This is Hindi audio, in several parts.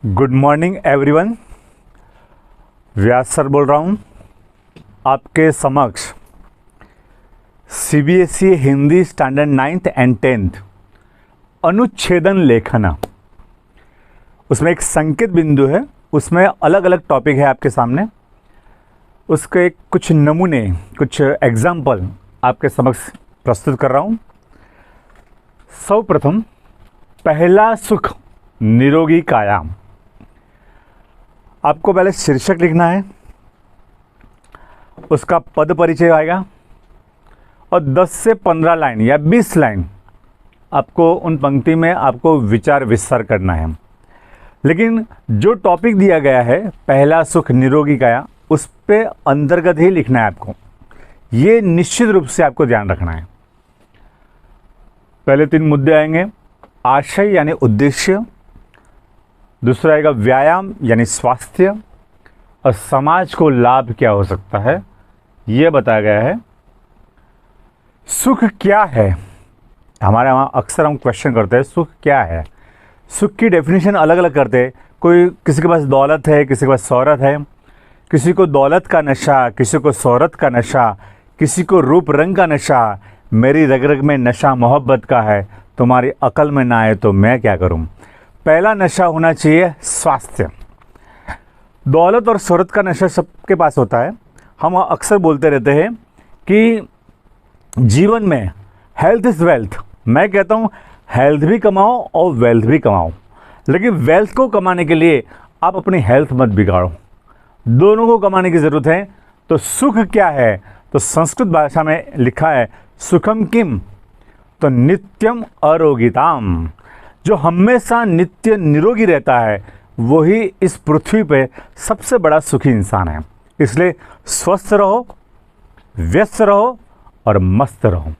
Good morning everyone. Vyas sir बोल रहा हूँ आपके समक्ष। CBSE Hindi standard 9th and 10th अनुच्छेदन लेखन, उसमें एक संकेत बिंदु है, उसमें अलग अलग टॉपिक है आपके सामने। उसके कुछ नमूने, कुछ एग्जाम्पल आपके समक्ष प्रस्तुत कर रहा हूँ। सर्वप्रथम, पहला सुख निरोगी काया। आपको पहले शीर्षक लिखना है, उसका पद परिचय आएगा और 10 से 15 लाइन या 20 लाइन आपको उन पंक्ति में आपको विचार विस्तार करना है। लेकिन जो टॉपिक दिया गया है पहला सुख निरोगी काया, उस पे अंतर्गत ही लिखना है आपको। ये निश्चित रूप से आपको ध्यान रखना है। पहले 3 मुद्दे आएंगे। आशय यानी उद्देश्य, दूसरा आएगा व्यायाम यानी स्वास्थ्य, और समाज को लाभ क्या हो सकता है यह बताया गया है। सुख क्या है? हमारे वहाँ अक्सर हम क्वेश्चन करते हैं सुख क्या है। सुख की डेफिनेशन अलग अलग करते हैं। कोई, किसी के पास दौलत है, किसी के पास शोहरत है, किसी को दौलत का नशा, किसी को शोहरत का नशा, किसी को रूप रंग का नशा। मेरी रग रग में नशा मोहब्बत का है, तुम्हारी अकल में ना आए तो मैं क्या करूं। पहला नशा होना चाहिए स्वास्थ्य। दौलत और शोहरत का नशा सबके पास होता है। हम अक्सर बोलते रहते हैं कि जीवन में हेल्थ इज़ वेल्थ। मैं कहता हूँ हेल्थ भी कमाओ और वेल्थ भी कमाओ, लेकिन वेल्थ को कमाने के लिए आप अपनी हेल्थ मत बिगाड़ो। दोनों को कमाने की ज़रूरत है। तो सुख क्या है? तो संस्कृत भाषा में लिखा है सुखम किम, तो नित्यम आरोग्यताम। जो हमेशा नित्य निरोगी रहता है वही इस पृथ्वी पे सबसे बड़ा सुखी इंसान है। इसलिए स्वस्थ रहो, व्यस्त रहो और मस्त रहो।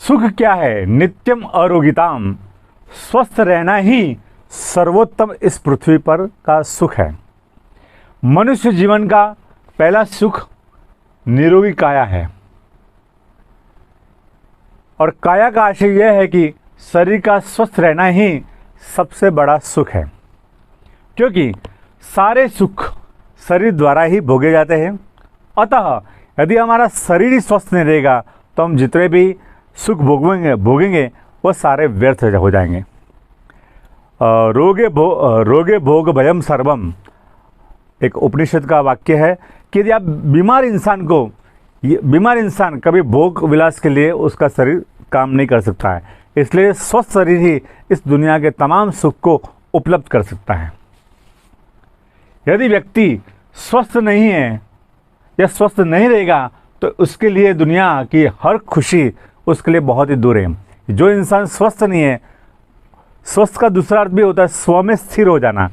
सुख क्या है? नित्यम आरोग्यताम। स्वस्थ रहना ही सर्वोत्तम इस पृथ्वी पर का सुख है। मनुष्य जीवन का पहला सुख निरोगी काया है, और काया का आशय यह है कि शरीर का स्वस्थ रहना ही सबसे बड़ा सुख है, क्योंकि सारे सुख शरीर द्वारा ही भोगे जाते हैं। अतः यदि हमारा शरीर ही स्वस्थ नहीं रहेगा तो हम जितने भी सुख भोगेंगे वो सारे व्यर्थ हो जाएंगे। रोगे भोग भयम सर्वम, एक उपनिषद का वाक्य है कि यदि आप बीमार इंसान कभी भोग विलास के लिए उसका शरीर काम नहीं कर सकता है। इसलिए स्वस्थ शरीर ही इस दुनिया के तमाम सुख को उपलब्ध कर सकता है। यदि व्यक्ति स्वस्थ नहीं है या स्वस्थ नहीं रहेगा तो उसके लिए दुनिया की हर खुशी उसके लिए बहुत ही दूर है। जो इंसान स्वस्थ नहीं है, स्वस्थ का दूसरा अर्थ भी होता है स्व में स्थिर हो जाना,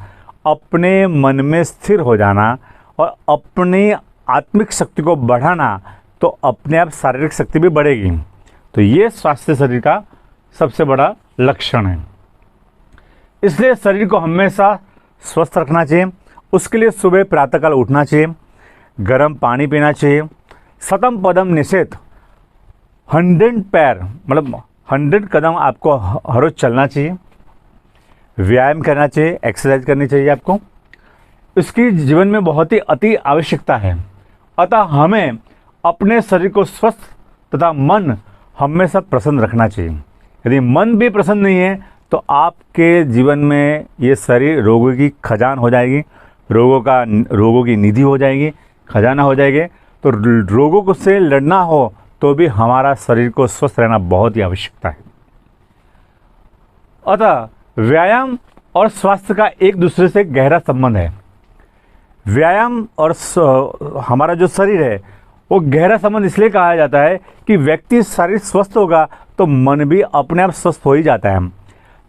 अपने मन में स्थिर हो जाना और अपनी आत्मिक शक्ति को बढ़ाना, तो अपने आप शारीरिक शक्ति भी बढ़ेगी। तो ये स्वास्थ्य शरीर का सबसे बड़ा लक्षण है। इसलिए शरीर को हमेशा स्वस्थ रखना चाहिए। उसके लिए सुबह प्रातःकाल उठना चाहिए, गर्म पानी पीना चाहिए, शतम पदम निषेध, 100 पैर मतलब 100 कदम आपको हर रोज चलना चाहिए, व्यायाम करना चाहिए, एक्सरसाइज करनी चाहिए आपको। इसकी जीवन में बहुत ही अति आवश्यकता है। अतः हमें अपने शरीर को स्वस्थ तथा मन हमेशा प्रसन्न रखना चाहिए। यदि मन भी प्रसन्न नहीं है तो आपके जीवन में ये शरीर रोगों की खजान हो जाएगी, रोगों की निधि हो जाएगी, खजाना हो जाएगी। तो रोगों से लड़ना हो तो भी हमारा शरीर को स्वस्थ रहना बहुत ही आवश्यकता है। अतः व्यायाम और स्वास्थ्य का एक दूसरे से गहरा संबंध है। व्यायाम और हमारा जो शरीर है वो गहरा संबंध इसलिए कहा जाता है कि व्यक्ति शरीर स्वस्थ होगा तो मन भी अपने आप स्वस्थ हो ही जाता है।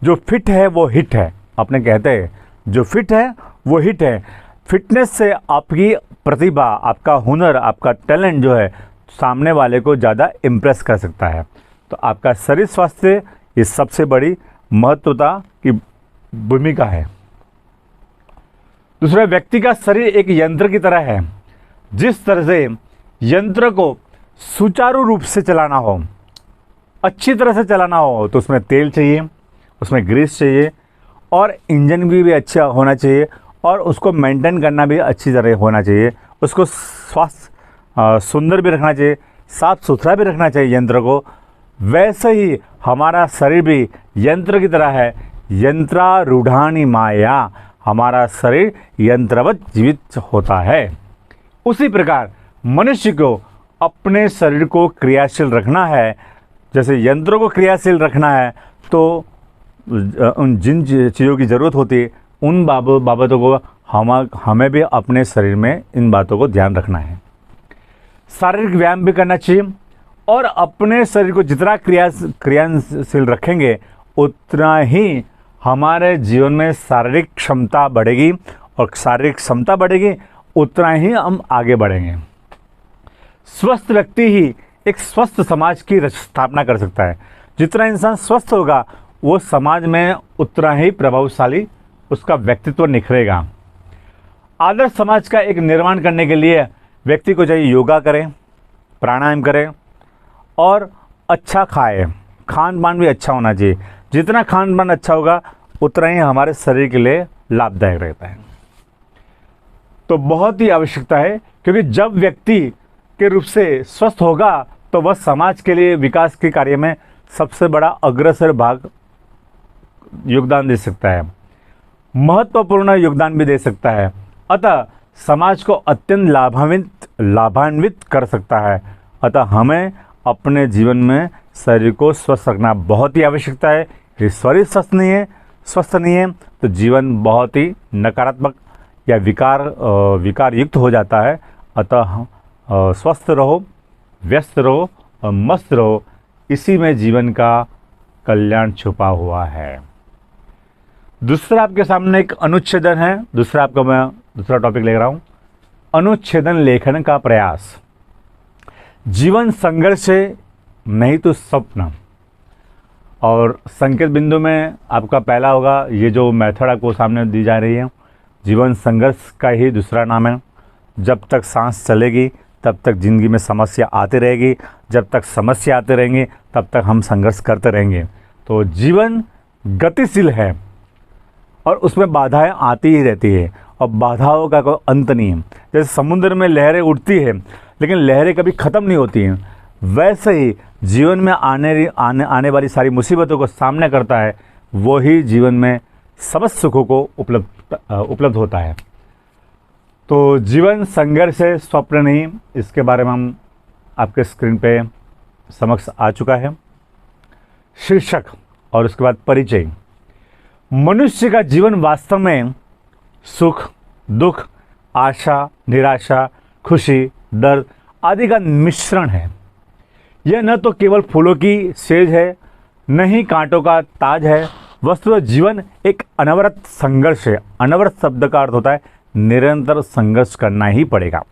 जो फिट है वो हिट है, अपने कहते हैं जो फिट है वो हिट है। फिटनेस से आपकी प्रतिभा, आपका हुनर, आपका टैलेंट जो है सामने वाले को ज़्यादा इम्प्रेस कर सकता है। तो आपका शरीर स्वास्थ्य ये सबसे बड़ी महत्वता की भूमिका है। दूसरा, व्यक्ति का शरीर एक यंत्र की तरह है। जिस तरह से यंत्र को सुचारू रूप से चलाना हो, अच्छी तरह से चलाना हो, तो उसमें तेल चाहिए, उसमें ग्रीस चाहिए और इंजन भी अच्छा होना चाहिए और उसको मेंटेन करना भी अच्छी तरह होना चाहिए। उसको स्वास्थ्य सुंदर भी रखना चाहिए, साफ सुथरा भी रखना चाहिए यंत्र को। वैसे ही हमारा शरीर भी यंत्र की तरह है। यंत्रारूढ़ानि माया, हमारा शरीर यंत्रवत जीवित होता है। उसी प्रकार मनुष्य को अपने शरीर को क्रियाशील रखना है। जैसे यंत्रों को क्रियाशील रखना है तो उन जिन चीज़ों की ज़रूरत होती है उन बाबतों को हमें भी अपने शरीर में इन बातों को ध्यान रखना है। शारीरिक व्यायाम भी करना चाहिए और अपने शरीर को जितना क्रियाशील रखेंगे उतना ही हमारे जीवन में शारीरिक क्षमता बढ़ेगी और शारीरिक क्षमता बढ़ेगी उतना ही हम आगे बढ़ेंगे। स्वस्थ व्यक्ति ही एक स्वस्थ समाज की स्थापना कर सकता है। जितना इंसान स्वस्थ होगा वो समाज में उतना ही प्रभावशाली उसका व्यक्तित्व निखरेगा। आदर्श समाज का एक निर्माण करने के लिए व्यक्ति को चाहिए योगा करें, प्राणायाम करें और अच्छा खाए। खान पान भी अच्छा होना चाहिए। जितना खान पान अच्छा होगा उतना ही हमारे शरीर के लिए लाभदायक रहता है। तो बहुत ही आवश्यकता है, क्योंकि जब व्यक्ति के रूप से स्वस्थ होगा तो वह समाज के लिए विकास के कार्य में सबसे बड़ा अग्रसर भाग योगदान दे सकता है, महत्वपूर्ण योगदान भी दे सकता है। अतः समाज को अत्यंत लाभान्वित कर सकता है। अतः हमें अपने जीवन में शरीर को स्वस्थ रखना बहुत ही आवश्यकता है। यदि शरीर स्वस्थ नहीं है तो जीवन बहुत ही नकारात्मक या विकार युक्त हो जाता है। अतः स्वस्थ रहो, व्यस्त रहो और मस्त रहो, इसी में जीवन का कल्याण छुपा हुआ है। दूसरा आपके सामने एक अनुच्छेदन है। मैं दूसरा टॉपिक ले रहा हूँ, अनुच्छेदन लेखन का प्रयास। जीवन संघर्ष है, नहीं तो स्वप्न। और संकेत बिंदु में आपका पहला होगा, ये जो मेथड आपको सामने दी जा रही है, जीवन संघर्ष का ही दूसरा नाम है। जब तक सांस चलेगी तब तक ज़िंदगी में समस्या आती रहेगी, जब तक समस्या आते रहेंगे तब तक हम संघर्ष करते रहेंगे। तो जीवन गतिशील है और उसमें बाधाएं आती ही रहती है और बाधाओं का कोई अंत नहीं है। जैसे समुद्र में लहरें उठती है लेकिन लहरें कभी ख़त्म नहीं होती हैं, वैसे ही जीवन में आने वाली सारी मुसीबतों को सामना करता है, वही जीवन में समस्त सुखों को उपलब्ध होता है। तो जीवन संघर्ष है, स्वप्न नहीं। इसके बारे में हम आपके स्क्रीन पे समक्ष आ चुका है। शीर्षक और उसके बाद परिचय। मनुष्य का जीवन वास्तव में सुख, दुख, आशा, निराशा, खुशी, दर्द आदि का मिश्रण है। यह न तो केवल फूलों की सेज है, न ही कांटों का ताज है। वस्तुतः जीवन एक अनवरत संघर्ष है। अनवरत शब्द का अर्थ होता है निरंतर संघर्ष करना ही पड़ेगा।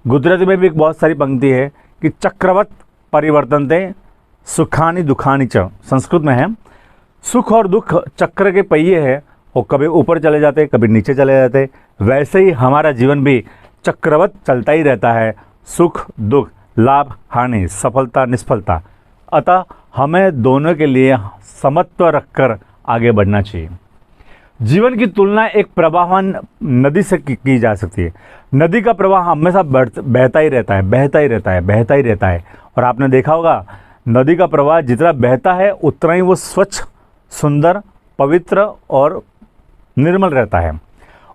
गुजराती में भी एक बहुत सारी पंक्ति है कि चक्रवत परिवर्तनते सुखानि दुखानि च। संस्कृत में है, सुख और दुख चक्र के पहिए हैं, वो कभी ऊपर चले जाते कभी नीचे चले जाते। वैसे ही हमारा जीवन भी चक्रवत चलता ही रहता है, सुख दुख, लाभ हानि, सफलता निष्फलता। अतः हमें दोनों के लिए समत्व रखकर आगे बढ़ना चाहिए। जीवन की तुलना एक प्रवाहमान नदी से की जा सकती है। नदी का प्रवाह हमेशा बहता ही रहता है। और आपने देखा होगा नदी का प्रवाह जितना बहता है उतना ही वो स्वच्छ, सुंदर, पवित्र और निर्मल रहता है।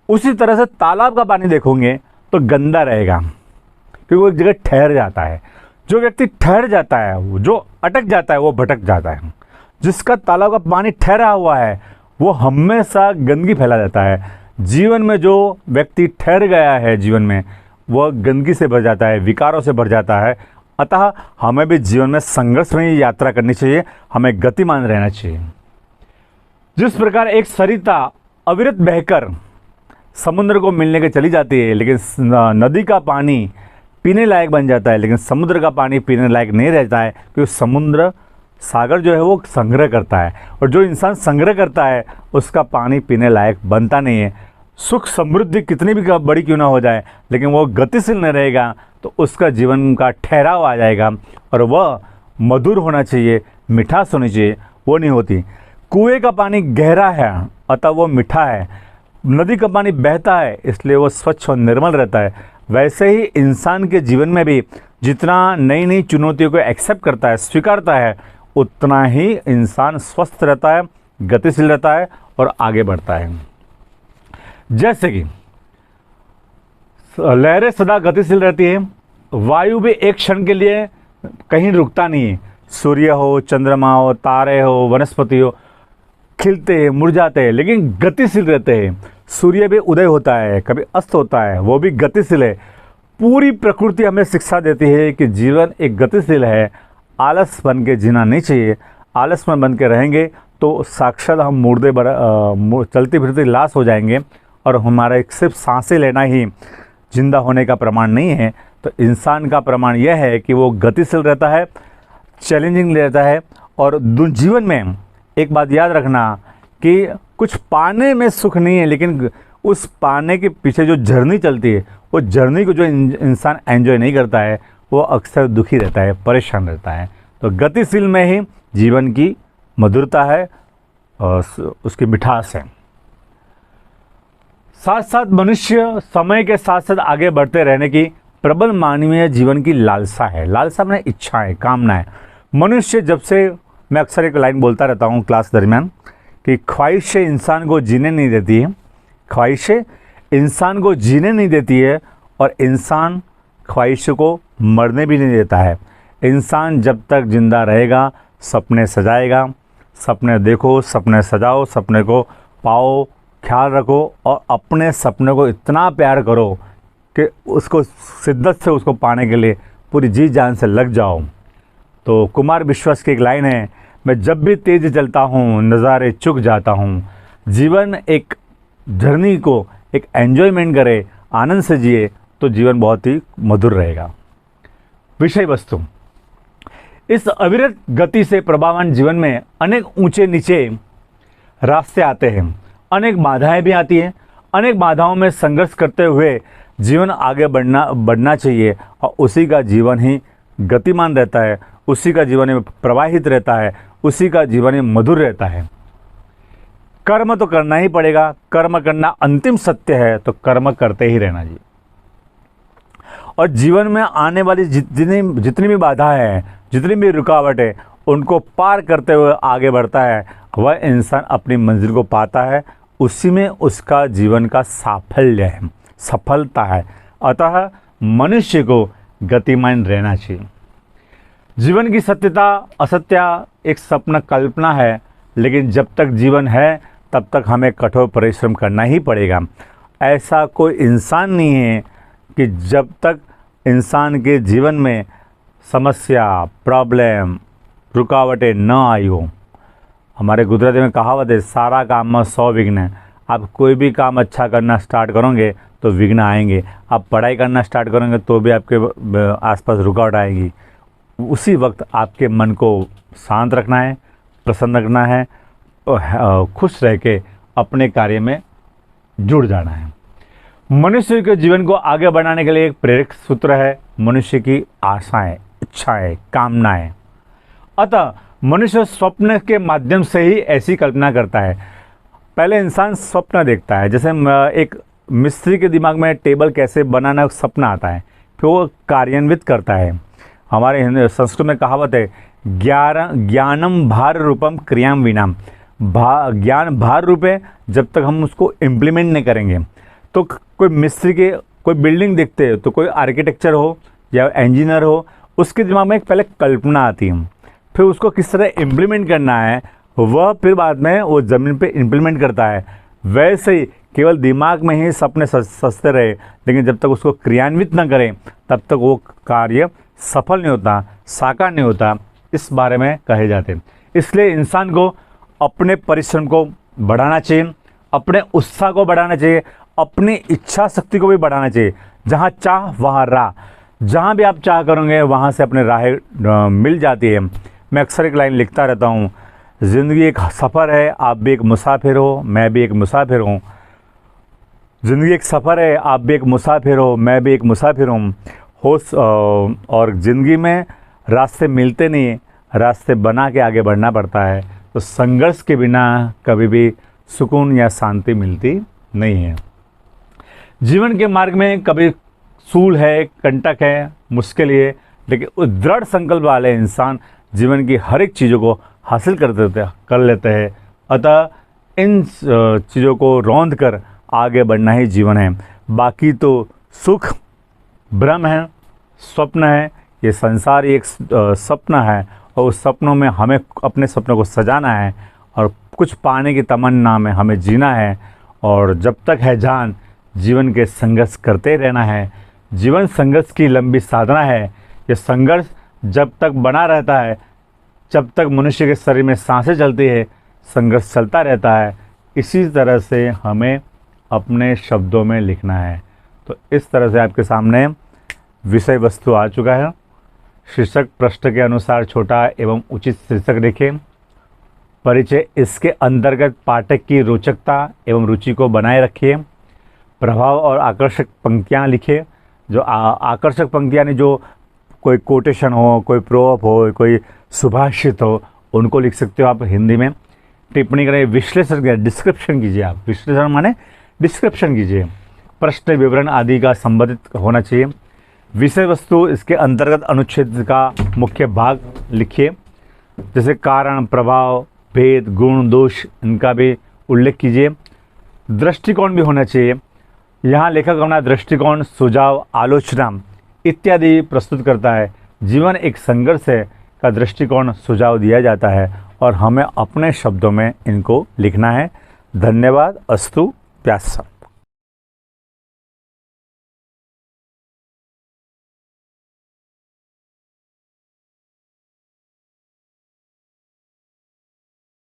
उसी तरह से तालाब का पानी देखोगे तो गंदा रहेगा, क्योंकि वो एक जगह ठहर जाता है। जो व्यक्ति ठहर जाता है, जो अटक जाता है, वो भटक जाता है। जिसका तालाब का पानी ठहरा हुआ है वो हमेशा गंदगी फैला देता है। जीवन में जो व्यक्ति ठहर गया है जीवन में, वह गंदगी से भर जाता है, विकारों से भर जाता है। अतः हमें भी जीवन में संघर्ष में यात्रा करनी चाहिए, हमें गतिमान रहना चाहिए। जिस प्रकार एक सरिता अविरत बहकर समुद्र को मिलने के चली जाती है, लेकिन नदी का पानी पीने लायक बन जाता है, लेकिन समुद्र का पानी पीने लायक नहीं रहता है, क्योंकि समुद्र सागर जो है वो संग्रह करता है, और जो इंसान संग्रह करता है उसका पानी पीने लायक बनता नहीं है। सुख समृद्धि कितनी भी बड़ी क्यों ना हो जाए, लेकिन वो गतिशील न रहेगा तो उसका जीवन का ठहराव आ जाएगा, और वह मधुर होना चाहिए, मिठास होनी चाहिए, वो नहीं होती। कुएं का पानी गहरा है अतः वो मीठा है, नदी का पानी बहता है इसलिए वो स्वच्छ और निर्मल रहता है। वैसे ही इंसान के जीवन में भी जितना नई नई चुनौतियों को एक्सेप्ट करता है, स्वीकारता है, उतना ही इंसान स्वस्थ रहता है, गतिशील रहता है और आगे बढ़ता है। जैसे कि लहरें सदा गतिशील रहती है, वायु भी एक क्षण के लिए कहीं रुकता नहीं है। सूर्य हो, चंद्रमा हो, तारे हो, वनस्पति हो, खिलते हैं, मुरझाते हैं, लेकिन गतिशील रहते हैं। सूर्य भी उदय होता है, कभी अस्त होता है, वो भी गतिशील है। पूरी प्रकृति हमें शिक्षा देती है कि जीवन एक गतिशील है, आलस बन के जीना नहीं चाहिए। आलस में बन के रहेंगे तो साक्षात हम मुर्दे चलती फिरती लाश हो जाएंगे और हमारा एक सिर्फ सांसें लेना ही जिंदा होने का प्रमाण नहीं है। तो इंसान का प्रमाण यह है कि वो गतिशील रहता है, चैलेंजिंग रहता है। और जीवन में एक बात याद रखना कि कुछ पाने में सुख नहीं है, लेकिन उस पाने के पीछे जो जर्नी चलती है, वो जर्नी को जो इंसान एंजॉय नहीं करता है वो अक्सर दुखी रहता है, परेशान रहता है। तो गतिशील में ही जीवन की मधुरता है और उसकी मिठास है। साथ साथ मनुष्य समय के साथ साथ आगे बढ़ते रहने की प्रबल मानवीय जीवन की लालसा है। लालसा माने इच्छा है, कामना है। मनुष्य जब से, मैं अक्सर एक लाइन बोलता रहता हूँ क्लास दरमियान कि ख्वाहिशें इंसान को जीने नहीं देती है, ख्वाहिशें इंसान को जीने नहीं देती है और इंसान ख्वाहिशों को मरने भी नहीं देता है। इंसान जब तक जिंदा रहेगा सपने सजाएगा। सपने देखो, सपने सजाओ, सपने को पाओ, ख्याल रखो और अपने सपने को इतना प्यार करो कि उसको शिद्दत से उसको पाने के लिए पूरी जी जान से लग जाओ। तो कुमार विश्वास की एक लाइन है, मैं जब भी तेज चलता हूँ नज़ारे चुक जाता हूँ। जीवन एक जर्नी को एक एन्जॉयमेंट करे, आनंद से जिए तो जीवन बहुत ही मधुर रहेगा। विषय वस्तु, इस अविरत गति से प्रभावान जीवन में अनेक ऊंचे नीचे रास्ते आते हैं, अनेक बाधाएं भी आती हैं। अनेक बाधाओं में संघर्ष करते हुए जीवन आगे बढ़ना चाहिए और उसी का जीवन ही गतिमान रहता है, उसी का जीवन में प्रवाहित रहता है, उसी का जीवन में मधुर रहता है। कर्म तो करना ही पड़ेगा, कर्म करना अंतिम सत्य है, तो कर्म करते ही रहना जी। और जीवन में आने वाली जितनी भी बाधा है, जितनी भी रुकावट है, उनको पार करते हुए आगे बढ़ता है, वह इंसान अपनी मंजिल को पाता है। उसी में उसका जीवन का साफल्य है, सफलता है। अतः मनुष्य को गतिमान रहना चाहिए। जीवन की सत्यता असत्य एक सपना कल्पना है, लेकिन जब तक जीवन है तब तक हमें कठोर परिश्रम करना ही पड़ेगा। ऐसा कोई इंसान नहीं है कि जब तक इंसान के जीवन में समस्या, प्रॉब्लम, रुकावटें न आई हो। हमारे गुजराती में कहावत है, सारा काम में 100 विघ्न। आप कोई भी काम अच्छा करना स्टार्ट करोगे तो विघ्न आएंगे। आप पढ़ाई करना स्टार्ट करोगे तो भी आपके आसपास रुकावट आएगी। उसी वक्त आपके मन को शांत रखना है, प्रसन्न रखना है और खुश रह के अपने कार्य में जुड़ जाना है। मनुष्य के जीवन को आगे बढ़ाने के लिए एक प्रेरक सूत्र है मनुष्य की आशाएं, इच्छाएं, कामनाएं। अतः मनुष्य स्वप्न के माध्यम से ही ऐसी कल्पना करता है। पहले इंसान स्वप्न देखता है, जैसे एक मिस्त्री के दिमाग में टेबल कैसे बनाना सपना आता है, फिर वो कार्यान्वित करता है। हमारे संस्कृत में कहावत है, ज्ञानम भार रूपम क्रियाम विनाम। ज्ञान भार रूप है, जब तक हम उसको इम्प्लीमेंट नहीं करेंगे। तो कोई मिस्त्री के कोई बिल्डिंग देखते हैं तो कोई आर्किटेक्चर हो या इंजीनियर हो, उसके दिमाग में एक पहले कल्पना आती है, फिर उसको किस तरह इम्प्लीमेंट करना है वह फिर बाद में वो ज़मीन पे इम्प्लीमेंट करता है। वैसे ही केवल दिमाग में ही सपने सजते रहे, लेकिन जब तक उसको क्रियान्वित न करें तब तक वो कार्य सफल नहीं होता, साकार नहीं होता। इस बारे में कहे जाते हैं। इसलिए इंसान को अपने परिश्रम को बढ़ाना चाहिए, अपने उत्साह को बढ़ाना चाहिए, अपनी इच्छा शक्ति को भी बढ़ाना चाहिए। जहाँ चाह वहाँ राह, जहाँ भी आप चाह करोगे वहाँ से अपने राह मिल जाती है। मैं अक्सर एक लाइन लिखता रहता हूँ, ज़िंदगी एक सफ़र है, आप भी एक मुसाफिर हो, मैं भी एक मुसाफिर हूँ। ज़िंदगी एक सफ़र है, आप भी एक मुसाफिर हो, मैं भी एक मुसाफिर हूँ। और ज़िंदगी में रास्ते मिलते नहीं, रास्ते बना के आगे बढ़ना पड़ता है। तो संघर्ष के बिना कभी भी सुकून या शांति मिलती नहीं है। जीवन के मार्ग में कभी सूल है, कंटक है, मुश्किल है, लेकिन उस दृढ़ संकल्प वाले इंसान जीवन की हर एक चीज़ों को हासिल कर लेते हैं। अतः इन चीज़ों को रौंद कर आगे बढ़ना ही जीवन है। बाकी तो सुख भ्रम है, स्वप्न है। ये संसार एक सपना है और उस सपनों में हमें अपने सपनों को सजाना है और कुछ पाने की तमन्ना में हमें जीना है। और जब तक है जान जीवन के संघर्ष करते रहना है। जीवन संघर्ष की लंबी साधना है। ये संघर्ष जब तक बना रहता है, जब तक मनुष्य के शरीर में सांसें चलती है, संघर्ष चलता रहता है। इसी तरह से हमें अपने शब्दों में लिखना है। तो इस तरह से आपके सामने विषय वस्तु आ चुका है। शीर्षक पृष्ठ के अनुसार छोटा एवं उचित शीर्षक लिखें। परिचय, इसके अंतर्गत पाठक की रोचकता एवं रुचि को बनाए रखिए। प्रभाव और आकर्षक पंक्तियाँ लिखिए। जो आकर्षक पंक्तियाँ यानी जो कोई कोटेशन हो, कोई प्रोप हो, कोई सुभाषित हो, उनको लिख सकते हो आप हिंदी में। टिप्पणी करें, विश्लेषण, डिस्क्रिप्शन कीजिए। आप विश्लेषण माने डिस्क्रिप्शन कीजिए। प्रश्न विवरण आदि का संबंधित होना चाहिए। विषय वस्तु, इसके अंतर्गत अनुच्छेद का मुख्य भाग लिखिए। जैसे कारण, प्रभाव, भेद, गुण, दोष, इनका भी उल्लेख कीजिए। दृष्टिकोण भी होना चाहिए। यहाँ लेखक अपना दृष्टिकोण, सुझाव, आलोचना इत्यादि प्रस्तुत करता है। जीवन एक संघर्ष है का दृष्टिकोण, सुझाव दिया जाता है और हमें अपने शब्दों में इनको लिखना है। धन्यवाद। अस्तु। प्यासा।